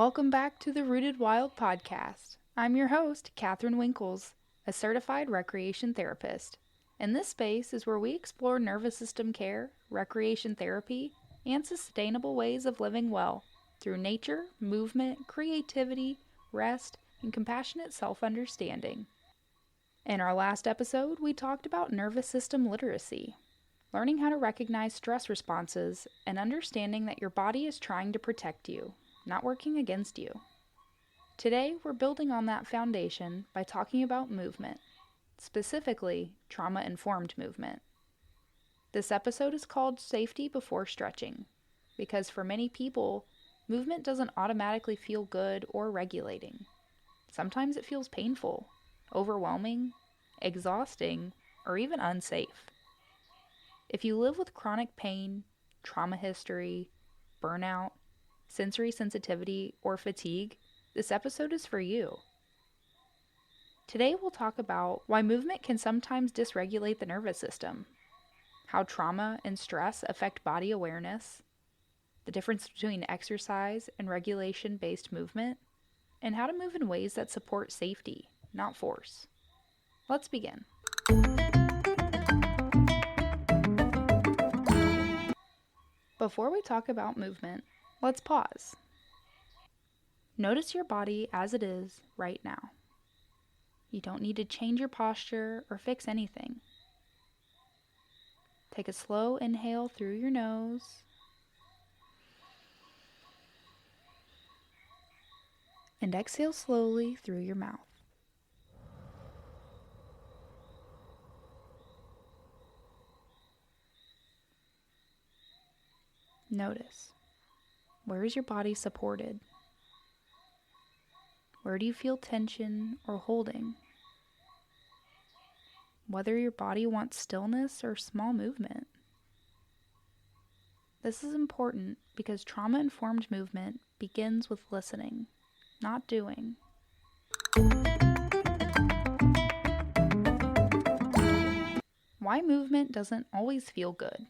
Welcome back to the Rooted Wild podcast. I'm your host, Katherine Winkles, a certified recreation therapist. And this space is where we explore nervous system care, recreation therapy, and sustainable ways of living well through nature, movement, creativity, rest, and compassionate self-understanding. In our last episode, we talked about nervous system literacy, learning how to recognize stress responses and understanding that your body is trying to protect you, not working against you. Today, we're building on that foundation by talking about movement, specifically trauma-informed movement. This episode is called Safety Before Stretching, because for many people, movement doesn't automatically feel good or regulating. Sometimes it feels painful, overwhelming, exhausting, or even unsafe. If you live with chronic pain, trauma history, burnout, sensory sensitivity, or fatigue, this episode is for you. Today we'll talk about why movement can sometimes dysregulate the nervous system, how trauma and stress affect body awareness, the difference between exercise and regulation-based movement, and how to move in ways that support safety, not force. Let's begin. Before we talk about movement, let's pause. Notice your body as it is right now. You don't need to change your posture or fix anything. Take a slow inhale through your nose and exhale slowly through your mouth. Notice, where is your body supported? Where do you feel tension or holding? Whether your body wants stillness or small movement. This is important because trauma-informed movement begins with listening, not doing. Why movement doesn't always feel good.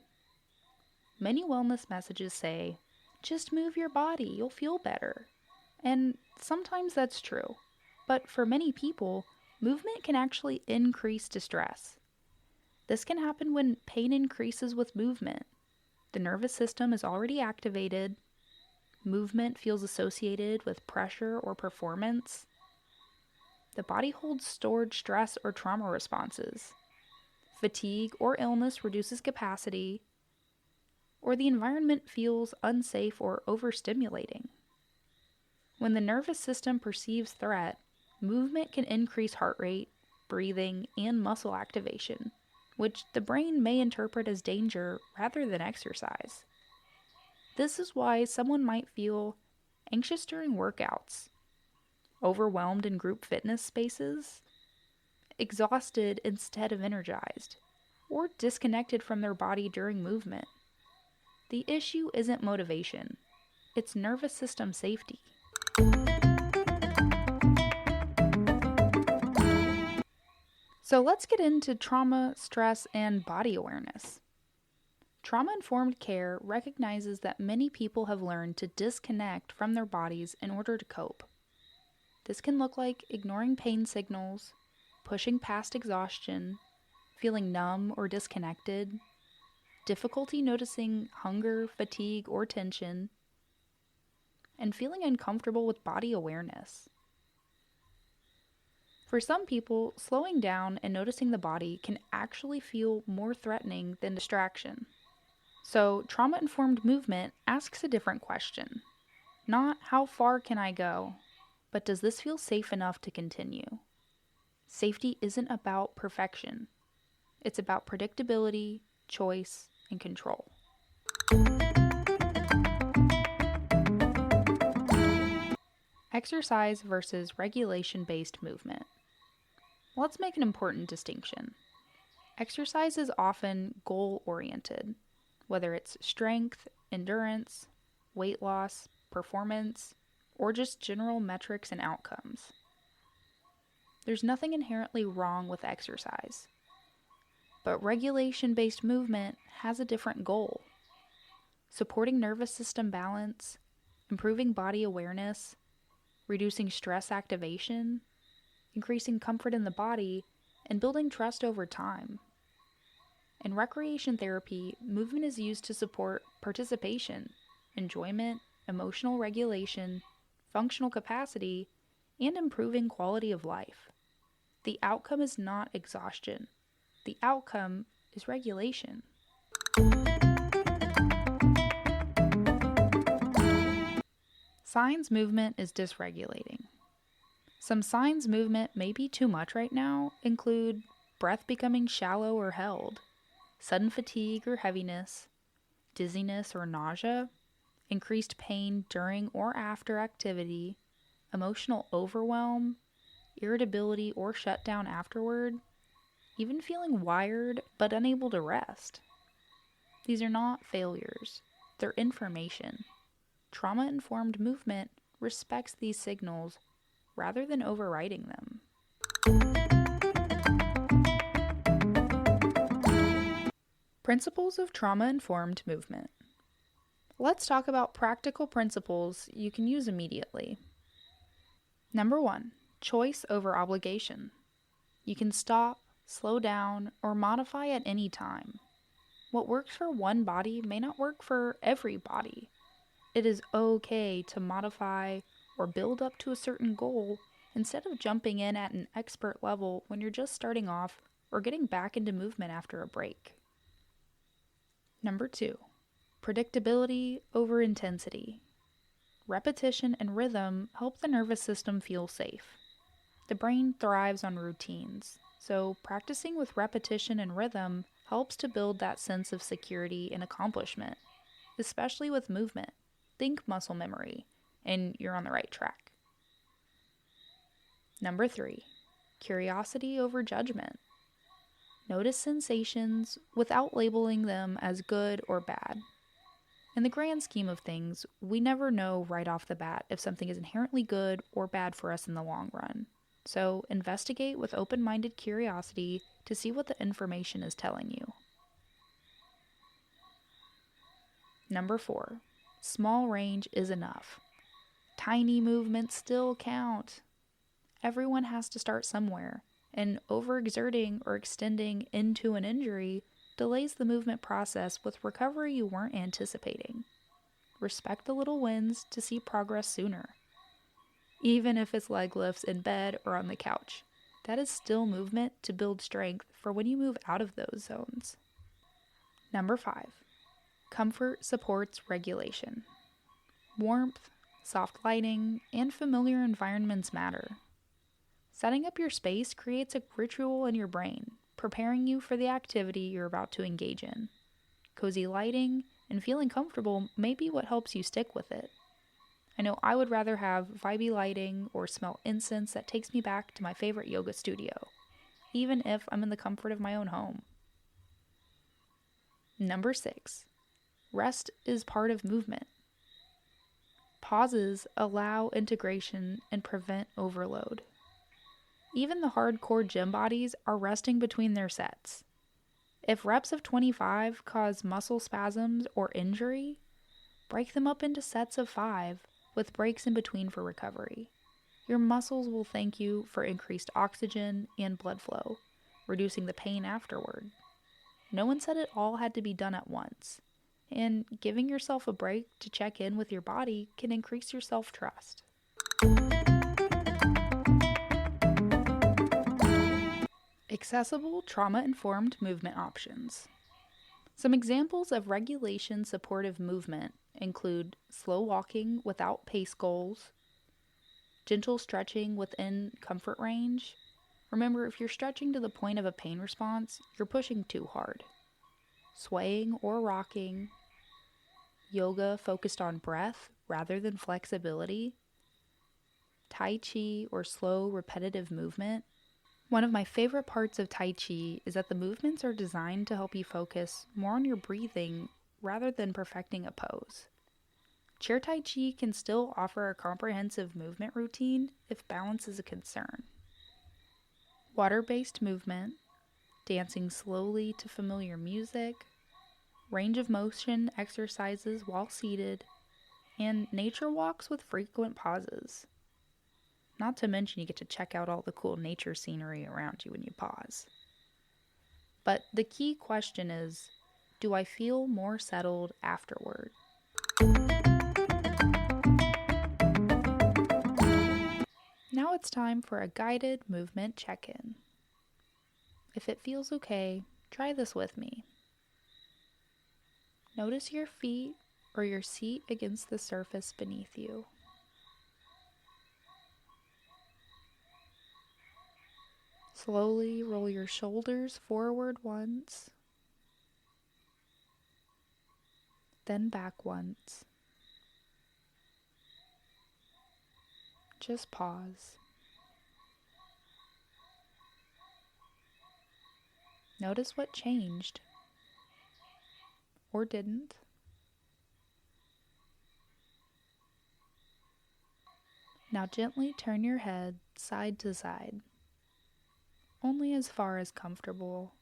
Many wellness messages say, just move your body, you'll feel better. And sometimes that's true. But for many people, movement can actually increase distress. This can happen when pain increases with movement. The nervous system is already activated. Movement feels associated with pressure or performance. The body holds stored stress or trauma responses. Fatigue or illness reduces capacity, or the environment feels unsafe or overstimulating. When the nervous system perceives threat, movement can increase heart rate, breathing, and muscle activation, which the brain may interpret as danger rather than exercise. This is why someone might feel anxious during workouts, overwhelmed in group fitness spaces, exhausted instead of energized, or disconnected from their body during movement. The issue isn't motivation, it's nervous system safety. So let's get into trauma, stress, and body awareness. Trauma-informed care recognizes that many people have learned to disconnect from their bodies in order to cope. This can look like ignoring pain signals, pushing past exhaustion, feeling numb or disconnected, difficulty noticing hunger, fatigue, or tension, and feeling uncomfortable with body awareness. For some people, slowing down and noticing the body can actually feel more threatening than distraction. So, trauma-informed movement asks a different question. Not how far can I go, but does this feel safe enough to continue? Safety isn't about perfection. It's about predictability, choice, and control. Exercise versus regulation-based movement. Let's make an important distinction. Exercise is often goal-oriented, whether it's strength, endurance, weight loss, performance, or just general metrics and outcomes. There's nothing inherently wrong with exercise, but regulation-based movement has a different goal: supporting nervous system balance, improving body awareness, reducing stress activation, increasing comfort in the body, and building trust over time. In recreation therapy, movement is used to support participation, enjoyment, emotional regulation, functional capacity, and improving quality of life. The outcome is not exhaustion. The outcome is regulation. Signs movement is dysregulating. Some signs movement may be too much right now include breath becoming shallow or held, sudden fatigue or heaviness, dizziness or nausea, increased pain during or after activity, emotional overwhelm, irritability or shutdown afterward, even feeling wired but unable to rest. These are not failures, they're information. Trauma-informed movement respects these signals rather than overriding them. Principles of trauma-informed movement. Let's talk about practical principles you can use immediately. Number 1, choice over obligation. You can stop, slow down, or modify at any time. What works for one body may not work for every body. It is okay to modify or build up to a certain goal instead of jumping in at an expert level when you're just starting off or getting back into movement after a break. Number 2, predictability over intensity. Repetition and rhythm help the nervous system feel safe. The brain thrives on routines, so practicing with repetition and rhythm helps to build that sense of security and accomplishment, especially with movement. Think muscle memory, and you're on the right track. Number 3, curiosity over judgment. Notice sensations without labeling them as good or bad. In the grand scheme of things, we never know right off the bat if something is inherently good or bad for us in the long run. So investigate with open-minded curiosity to see what the information is telling you. Number 4, small range is enough. Tiny movements still count. Everyone has to start somewhere, and overexerting or extending into an injury delays the movement process with recovery you weren't anticipating. Respect the little wins to see progress sooner. Even if it's leg lifts in bed or on the couch, that is still movement to build strength for when you move out of those zones. Number 5, comfort supports regulation. Warmth, soft lighting, and familiar environments matter. Setting up your space creates a ritual in your brain, preparing you for the activity you're about to engage in. Cozy lighting and feeling comfortable may be what helps you stick with it. I know I would rather have vibey lighting or smell incense that takes me back to my favorite yoga studio, even if I'm in the comfort of my own home. Number 6, rest is part of movement. Pauses allow integration and prevent overload. Even the hardcore gym bodies are resting between their sets. If reps of 25 cause muscle spasms or injury, break them up into sets of 5 with breaks in between for recovery. Your muscles will thank you for increased oxygen and blood flow, reducing the pain afterward. No one said it all had to be done at once, and giving yourself a break to check in with your body can increase your self-trust. Accessible trauma-informed movement options. Some examples of regulation-supportive movement include slow walking without pace goals, gentle stretching within comfort range. Remember, if you're stretching to the point of a pain response, you're pushing too hard. Swaying or rocking. Yoga focused on breath rather than flexibility. Tai Chi or slow, repetitive movement. One of my favorite parts of Tai Chi is that the movements are designed to help you focus more on your breathing rather than perfecting a pose. Chair Tai Chi can still offer a comprehensive movement routine if balance is a concern. Water-based movement, dancing slowly to familiar music, range of motion exercises while seated, and nature walks with frequent pauses. Not to mention you get to check out all the cool nature scenery around you when you pause. But the key question is, do I feel more settled afterward? Now it's time for a guided movement check-in. If it feels okay, try this with me. Notice your feet or your seat against the surface beneath you. Slowly roll your shoulders forward once, then back once. Just pause. Notice what changed or didn't. Now gently turn your head side to side, only as far as comfortable,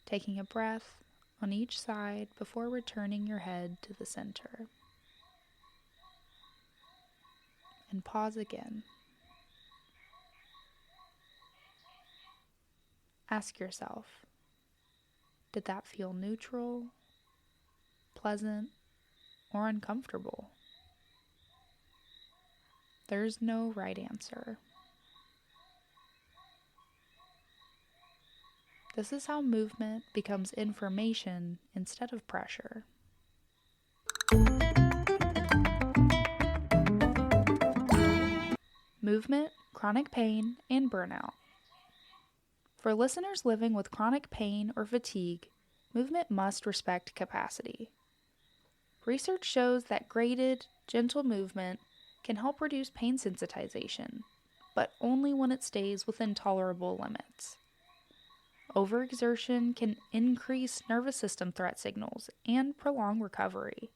taking a breath on each side before returning your head to the center. And pause again. Ask yourself, did that feel neutral, pleasant, or uncomfortable? There's no right answer. This is how movement becomes information instead of pressure. Movement, chronic pain, and burnout. For listeners living with chronic pain or fatigue, movement must respect capacity. Research shows that graded, gentle movement can help reduce pain sensitization, but only when it stays within tolerable limits. Overexertion can increase nervous system threat signals and prolong recovery.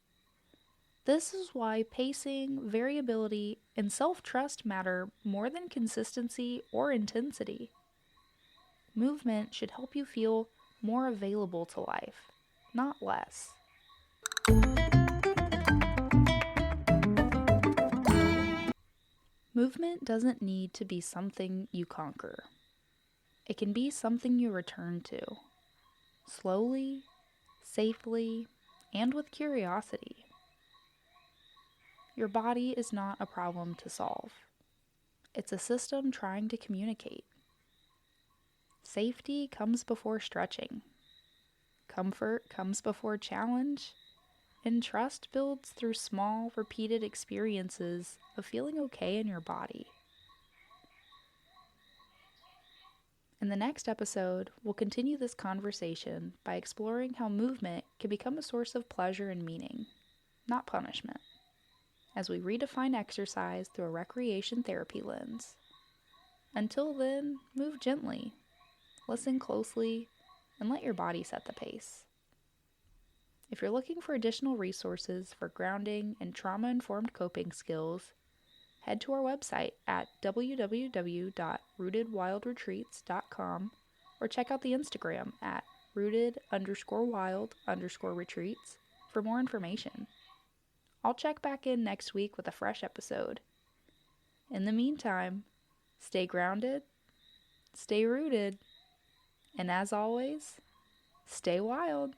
This is why pacing, variability, and self-trust matter more than consistency or intensity. Movement should help you feel more available to life, not less. Movement doesn't need to be something you conquer. It can be something you return to, slowly, safely, and with curiosity. Your body is not a problem to solve. It's a system trying to communicate. Safety comes before stretching. Comfort comes before challenge. And trust builds through small, repeated experiences of feeling okay in your body. In the next episode, we'll continue this conversation by exploring how movement can become a source of pleasure and meaning, not punishment, as we redefine exercise through a recreation therapy lens. Until then, move gently, listen closely, and let your body set the pace. If you're looking for additional resources for grounding and trauma-informed coping skills, head to our website at www.rootedwildretreats.com or check out the Instagram at rooted_wild_retreats for more information. I'll check back in next week with a fresh episode. In the meantime, stay grounded, stay rooted, and as always, stay wild.